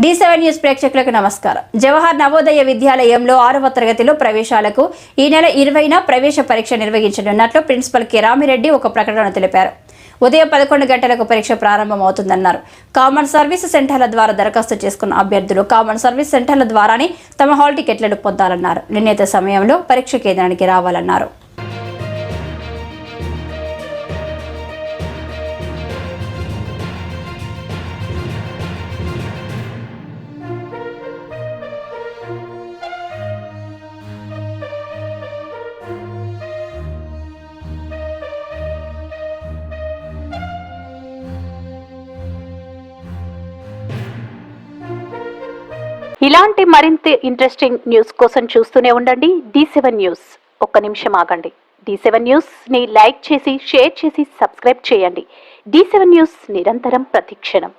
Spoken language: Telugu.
D7 న్యూస్ ప్రేక్షకులకు నమస్కారం. జవహర్ నవోదయ విద్యాలయంలో 6వ తరగతిలో ప్రవేశాలకు ఈ నెల 20న ప్రవేశ పరీక్ష నిర్వహించనున్నట్లు ప్రిన్సిపల్ కె రామిరెడ్డి ఒక ప్రకటనలో తెలిపారు. ఉదయం 11 గంటలకు పరీక్ష ప్రారంభమవుతుందన్నారు. కామన్ సర్వీస్ సెంటర్ల ద్వారా దరఖాస్తు చేసుకున్న అభ్యర్థులు కామన్ సర్వీస్ సెంటర్ల ద్వారానే తమ హాల్ టికెట్లను పొందాలన్నారు. నిర్ణీత సమయంలో పరీక్ష కేంద్రానికి రావాలన్నారు. ఇలాంటి మరింత ఇంట్రెస్టింగ్ న్యూస్ కోసం చూస్తూనే ఉండండి D7 న్యూస్. ఒక్క నిమిషం ఆగండి. D7 న్యూస్ ని లైక్ చేసి, షేర్ చేసి, సబ్స్క్రైబ్ చేయండి. D7 న్యూస్ నిరంతరం ప్రతిక్షణం.